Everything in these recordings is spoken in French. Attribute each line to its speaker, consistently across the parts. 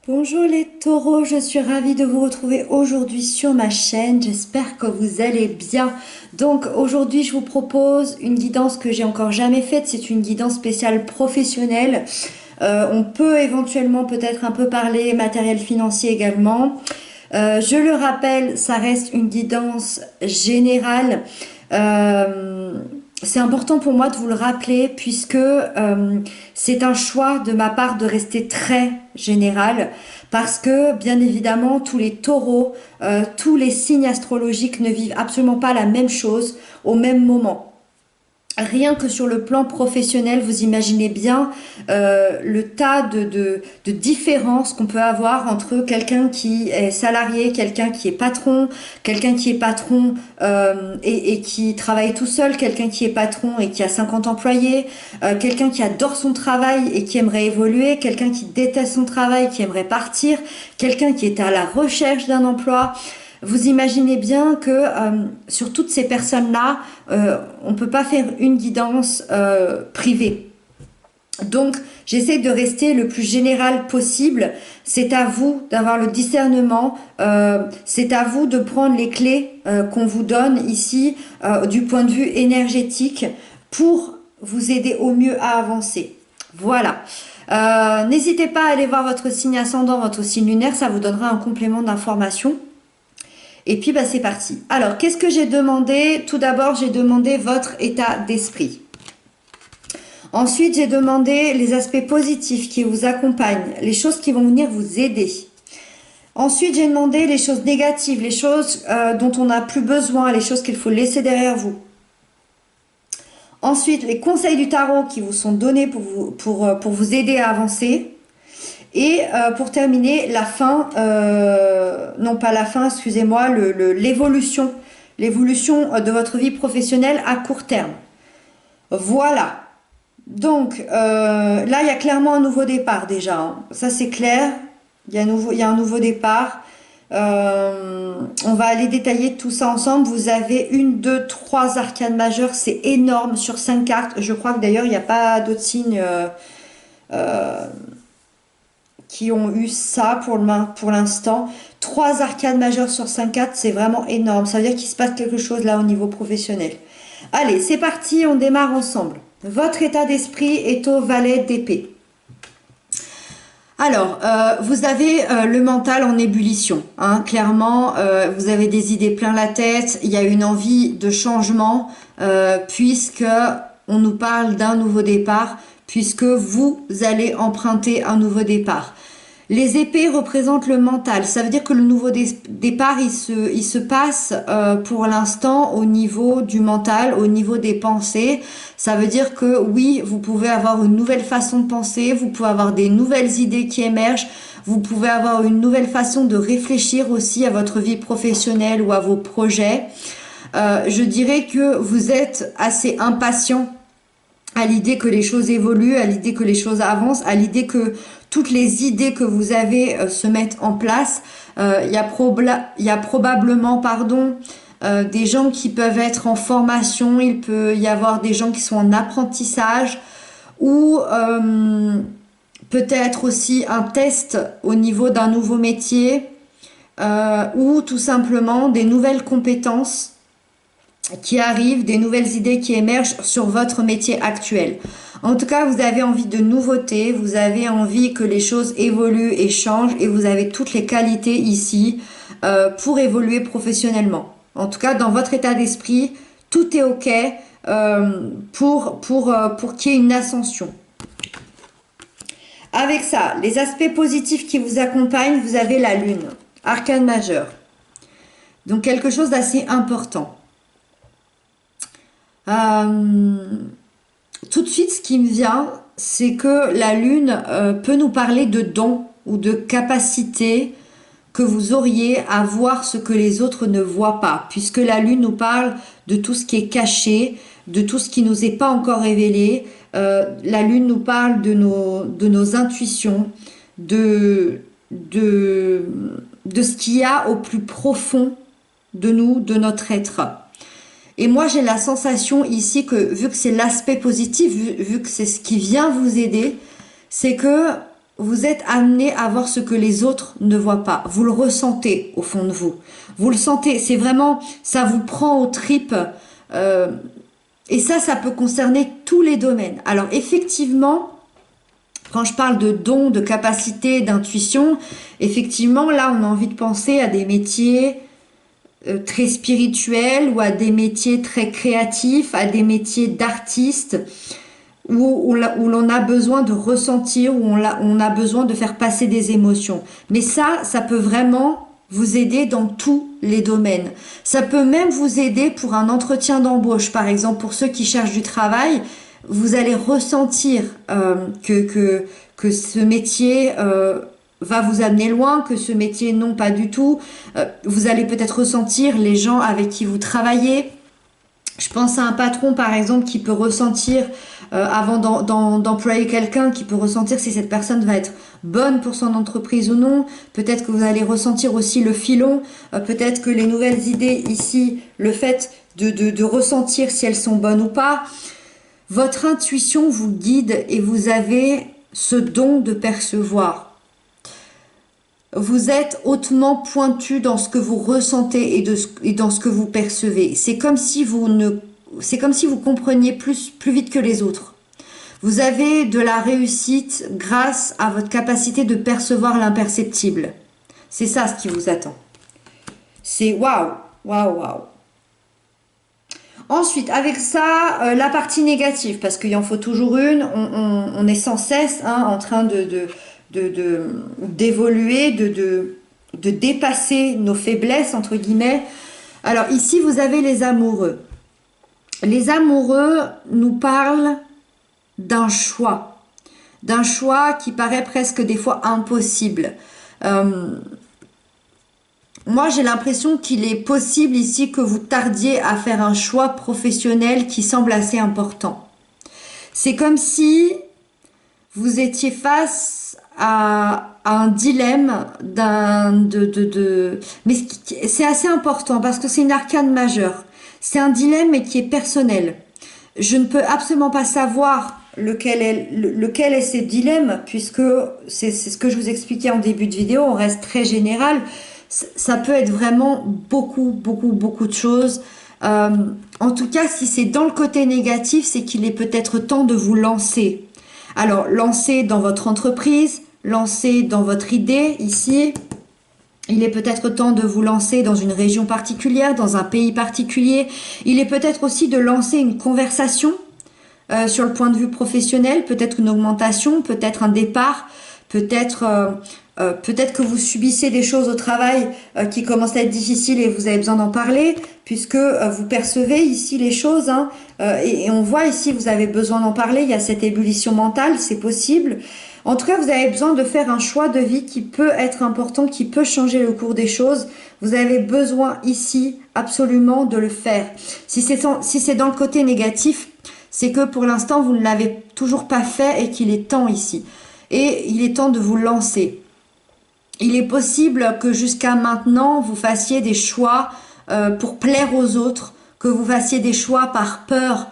Speaker 1: Bonjour les taureaux, je suis ravie de vous retrouver aujourd'hui sur ma chaîne, j'espère que vous allez bien. Donc aujourd'hui je vous propose une guidance que j'ai encore jamais faite, c'est une guidance spéciale professionnelle. On peut éventuellement peut-être un peu parler matériel financier également. Je le rappelle, ça reste une guidance générale. Euh, c'est important pour moi de vous le rappeler puisque c'est un choix de ma part de rester très général parce que bien évidemment tous les taureaux, tous les signes astrologiques ne vivent absolument pas la même chose au même moment. Rien que sur le plan professionnel, vous imaginez bien le tas de différences qu'on peut avoir entre quelqu'un qui est salarié, quelqu'un qui est patron, quelqu'un qui est patron et qui travaille tout seul, quelqu'un qui est patron et qui a 50 employés, quelqu'un qui adore son travail et qui aimerait évoluer, quelqu'un qui déteste son travail, qui aimerait partir, quelqu'un qui est à la recherche d'un emploi. Vous imaginez bien que sur toutes ces personnes-là, on ne peut pas faire une guidance privée. Donc, j'essaie de rester le plus général possible. C'est à vous d'avoir le discernement. C'est à vous de prendre les clés qu'on vous donne ici du point de vue énergétique pour vous aider au mieux à avancer. Voilà. N'hésitez pas à aller voir votre signe ascendant, votre signe lunaire. Ça vous donnera un complément d'information. Et puis, bah, c'est parti. Alors, qu'est-ce que j'ai demandé? Tout d'abord, j'ai demandé votre état d'esprit. Ensuite, j'ai demandé les aspects positifs qui vous accompagnent, les choses qui vont venir vous aider. Ensuite, j'ai demandé les choses négatives, les choses dont on n'a plus besoin, les choses qu'il faut laisser derrière vous. Ensuite, les conseils du tarot qui vous sont donnés pour vous aider à avancer. Et pour terminer, la fin, non pas la fin, excusez-moi, l'évolution de votre vie professionnelle à court terme. Voilà. Donc là, il y a clairement un nouveau départ déjà, hein. Ça c'est clair, il y a un nouveau départ. On va aller détailler tout ça ensemble. Vous avez une, deux, trois arcanes majeures, c'est énorme sur 5 cartes. Je crois que d'ailleurs, il n'y a pas d'autres signes qui ont eu ça pour l'instant. 3 arcanes majeures sur 5 cartes, c'est vraiment énorme. Ça veut dire qu'il se passe quelque chose là au niveau professionnel. Allez, c'est parti, on démarre ensemble. Votre état d'esprit est au valet d'épée. Alors, vous avez le mental en ébullition, hein, clairement, vous avez des idées plein la tête, il y a une envie de changement, puisque on nous parle d'un nouveau départ, puisque vous allez emprunter un nouveau départ. Les épées représentent le mental. Ça veut dire que le nouveau départ, il se passe pour l'instant au niveau du mental, au niveau des pensées. Ça veut dire que oui, vous pouvez avoir une nouvelle façon de penser, vous pouvez avoir des nouvelles idées qui émergent, vous pouvez avoir une nouvelle façon de réfléchir aussi à votre vie professionnelle ou à vos projets. Je dirais que vous êtes assez impatient à l'idée que les choses évoluent, à l'idée que les choses avancent, à l'idée que toutes les idées que vous avez se mettent en place. Il y a probablement, des gens qui peuvent être en formation, il peut y avoir des gens qui sont en apprentissage ou peut-être aussi un test au niveau d'un nouveau métier ou tout simplement des nouvelles compétences qui arrivent, des nouvelles idées qui émergent sur votre métier actuel. En tout cas, vous avez envie de nouveautés, vous avez envie que les choses évoluent et changent et vous avez toutes les qualités ici pour évoluer professionnellement. En tout cas, dans votre état d'esprit, tout est OK pour qu'il y ait une ascension. Avec ça, les aspects positifs qui vous accompagnent, vous avez la lune, arcane majeur. Donc quelque chose d'assez important. Tout de suite, ce qui me vient, c'est que la lune peut nous parler de dons ou de capacités que vous auriez à voir ce que les autres ne voient pas, puisque la lune nous parle de tout ce qui est caché, de tout ce qui nous est pas encore révélé. La lune nous parle de nos intuitions, de ce qu'il y a au plus profond de nous, de notre être. Et moi, j'ai la sensation ici que, vu que c'est l'aspect positif, vu que c'est ce qui vient vous aider, c'est que vous êtes amené à voir ce que les autres ne voient pas. Vous le ressentez au fond de vous. Vous le sentez, c'est vraiment, ça vous prend aux tripes. euh, et ça peut concerner tous les domaines. Alors effectivement, quand je parle de dons, de capacités, d'intuition, effectivement, là, on a envie de penser à des métiers très spirituels ou à des métiers très créatifs, à des métiers d'artistes où l'on a besoin de ressentir, on a besoin de faire passer des émotions. Mais ça peut vraiment vous aider dans tous les domaines. Ça peut même vous aider pour un entretien d'embauche, par exemple, pour ceux qui cherchent du travail. Vous allez ressentir que ce métier va vous amener loin, que ce métier non, pas du tout. Vous allez peut-être ressentir les gens avec qui vous travaillez. Je pense à un patron, par exemple, qui peut ressentir, avant d'employer quelqu'un, qui peut ressentir si cette personne va être bonne pour son entreprise ou non. Peut-être que vous allez ressentir aussi le filon. Peut-être que les nouvelles idées ici, le fait de ressentir si elles sont bonnes ou pas. Votre intuition vous guide et vous avez ce don de percevoir. Vous êtes hautement pointu dans ce que vous ressentez et dans ce que vous percevez. C'est comme si vous compreniez plus vite que les autres. Vous avez de la réussite grâce à votre capacité de percevoir l'imperceptible. C'est ça ce qui vous attend. C'est waouh, waouh, waouh. Ensuite, avec ça, la partie négative, parce qu'il en faut toujours une, on est sans cesse en train d'évoluer, de dépasser nos faiblesses, entre guillemets. Alors ici, vous avez les amoureux. Les amoureux nous parlent d'un choix qui paraît presque des fois impossible. Moi, j'ai l'impression qu'il est possible ici que vous tardiez à faire un choix professionnel qui semble assez important. C'est comme si vous étiez face à un dilemme mais c'est assez important parce que c'est une arcane majeure. C'est un dilemme mais qui est personnel. Je ne peux absolument pas savoir lequel est ce dilemme puisque c'est ce que je vous expliquais en début de vidéo, on reste très général. Ça peut être vraiment beaucoup de choses. En tout cas, si c'est dans le côté négatif, c'est qu'il est peut-être temps de vous lancer. Alors, lancer dans votre entreprise, lancer dans votre idée ici. Il est peut-être temps de vous lancer dans une région particulière, dans un pays particulier. Il est peut-être aussi de lancer une conversation sur le point de vue professionnel, peut-être une augmentation, peut-être un départ, peut-être que vous subissez des choses au travail qui commencent à être difficiles et vous avez besoin d'en parler, puisque vous percevez ici les choses, et on voit ici vous avez besoin d'en parler, il y a cette ébullition mentale, c'est possible. En tout cas, vous avez besoin de faire un choix de vie qui peut être important, qui peut changer le cours des choses. Vous avez besoin ici absolument de le faire. Si c'est dans le côté négatif, c'est que pour l'instant, vous ne l'avez toujours pas fait et qu'il est temps ici. Et il est temps de vous lancer. Il est possible que jusqu'à maintenant, vous fassiez des choix pour plaire aux autres, que vous fassiez des choix par peur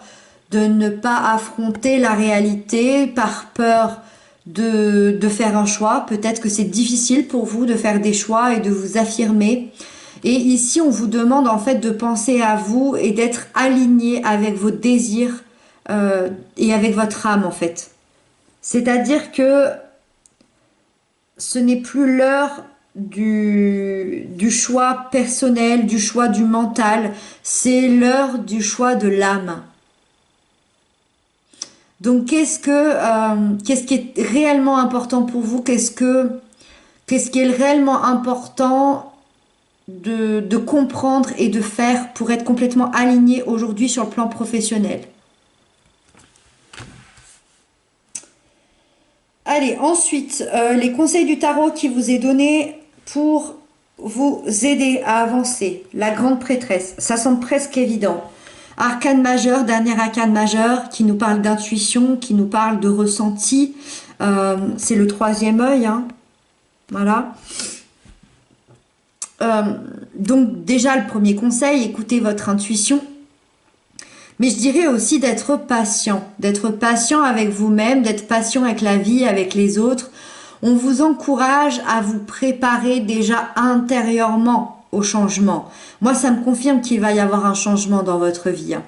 Speaker 1: de ne pas affronter la réalité, par peur de faire un choix. Peut-être que c'est difficile pour vous de faire des choix et de vous affirmer. Et ici, on vous demande en fait de penser à vous et d'être aligné avec vos désirs et avec votre âme en fait. C'est-à-dire que ce n'est plus l'heure du choix personnel, du choix du mental, c'est l'heure du choix de l'âme. Donc qu'est-ce qui est réellement important pour vous? Qu'est-ce qui est réellement important de comprendre et de faire pour être complètement aligné aujourd'hui sur le plan professionnel? Allez, ensuite, les conseils du tarot qui vous est donné pour vous aider à avancer. La grande prêtresse, ça semble presque évident. Arcane majeur, dernier arcane majeur qui nous parle d'intuition, qui nous parle de ressenti. C'est le troisième œil, voilà. Donc déjà le premier conseil, écoutez votre intuition. Mais je dirais aussi d'être patient avec vous-même, d'être patient avec la vie, avec les autres. On vous encourage à vous préparer déjà intérieurement au changement. Moi, ça me confirme qu'il va y avoir un changement dans votre vie, hein.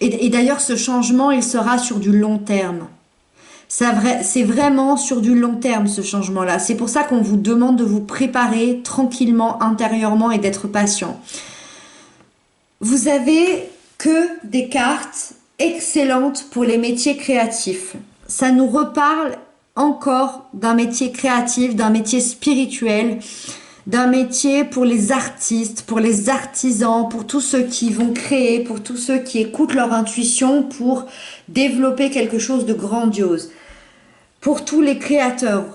Speaker 1: Et d'ailleurs, ce changement, il sera sur du long terme. C'est vraiment sur du long terme ce changement-là. C'est pour ça qu'on vous demande de vous préparer tranquillement, intérieurement et d'être patient. Vous avez que des cartes excellentes pour les métiers créatifs. Ça nous reparle encore d'un métier créatif, d'un métier spirituel, d'un métier pour les artistes, pour les artisans, pour tous ceux qui vont créer, pour tous ceux qui écoutent leur intuition pour développer quelque chose de grandiose. Pour tous les créateurs,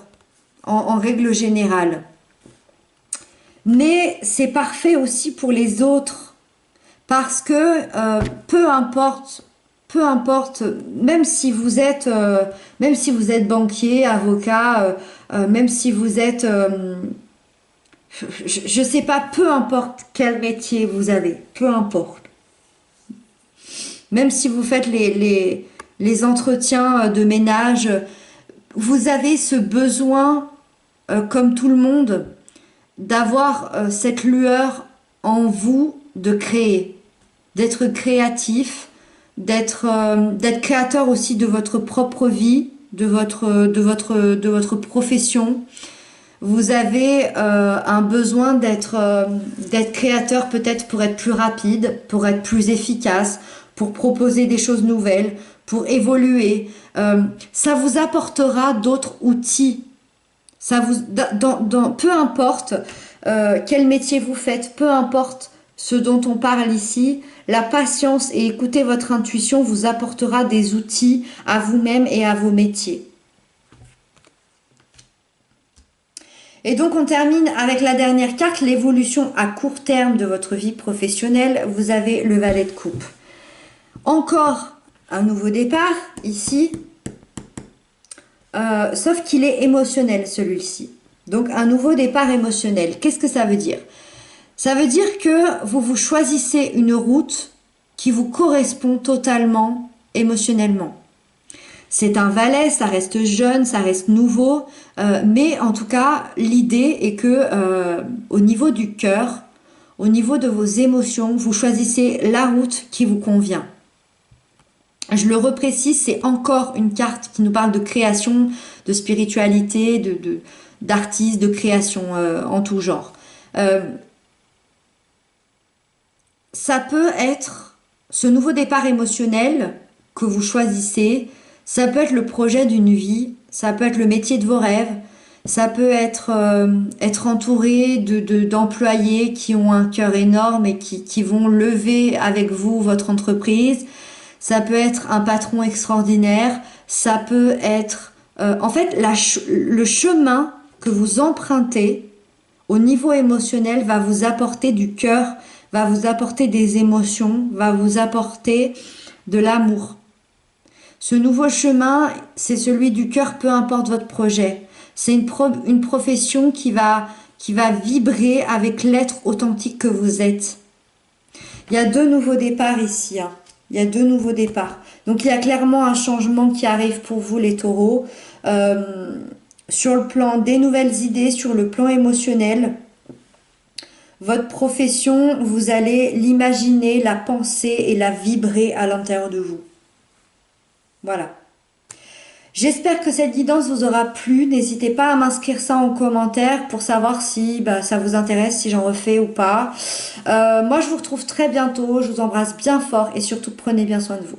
Speaker 1: en règle générale. Mais c'est parfait aussi pour les autres, parce que peu importe, même si vous êtes banquier, avocat, même si vous êtes, je sais pas, peu importe quel métier vous avez, peu importe. Même si vous faites les entretiens de ménage, vous avez ce besoin, comme tout le monde, d'avoir cette lueur en vous de créer, d'être créatif, d'être créateur aussi de votre propre vie, de votre profession. Vous avez un besoin d'être créateur peut-être pour être plus rapide, pour être plus efficace, pour proposer des choses nouvelles, pour évoluer. Ça vous apportera d'autres outils. Peu importe quel métier vous faites, peu importe ce dont on parle ici, la patience et écouter votre intuition vous apportera des outils à vous-même et à vos métiers. Et donc on termine avec la dernière carte, l'évolution à court terme de votre vie professionnelle. Vous avez le valet de coupe. Encore un nouveau départ ici, sauf qu'il est émotionnel celui-ci. Donc un nouveau départ émotionnel. Qu'est-ce que ça veut dire? Ça veut dire que vous choisissez une route qui vous correspond totalement émotionnellement. C'est un valet, ça reste jeune, ça reste nouveau, mais en tout cas, l'idée est que au niveau du cœur, au niveau de vos émotions, vous choisissez la route qui vous convient. Je le reprécise, c'est encore une carte qui nous parle de création, de spiritualité, d'artistes, de création en tout genre. Ça peut être ce nouveau départ émotionnel que vous choisissez, ça peut être le projet d'une vie, ça peut être le métier de vos rêves, ça peut être être entouré d'employés qui ont un cœur énorme et qui vont lever avec vous votre entreprise. Ça peut être un patron extraordinaire, ça peut être... en fait, le chemin que vous empruntez au niveau émotionnel va vous apporter du cœur, va vous apporter des émotions, va vous apporter de l'amour. Ce nouveau chemin, c'est celui du cœur, peu importe votre projet. C'est une profession qui va vibrer avec l'être authentique que vous êtes. Il y a deux nouveaux départs ici, hein. Il y a deux nouveaux départs. Donc il y a clairement un changement qui arrive pour vous les taureaux. Sur le plan des nouvelles idées, sur le plan émotionnel, votre profession, vous allez l'imaginer, la penser et la vibrer à l'intérieur de vous. Voilà. J'espère que cette guidance vous aura plu. N'hésitez pas à m'inscrire ça en commentaire pour savoir si ça vous intéresse, si j'en refais ou pas. Moi, je vous retrouve très bientôt. Je vous embrasse bien fort et surtout, prenez bien soin de vous.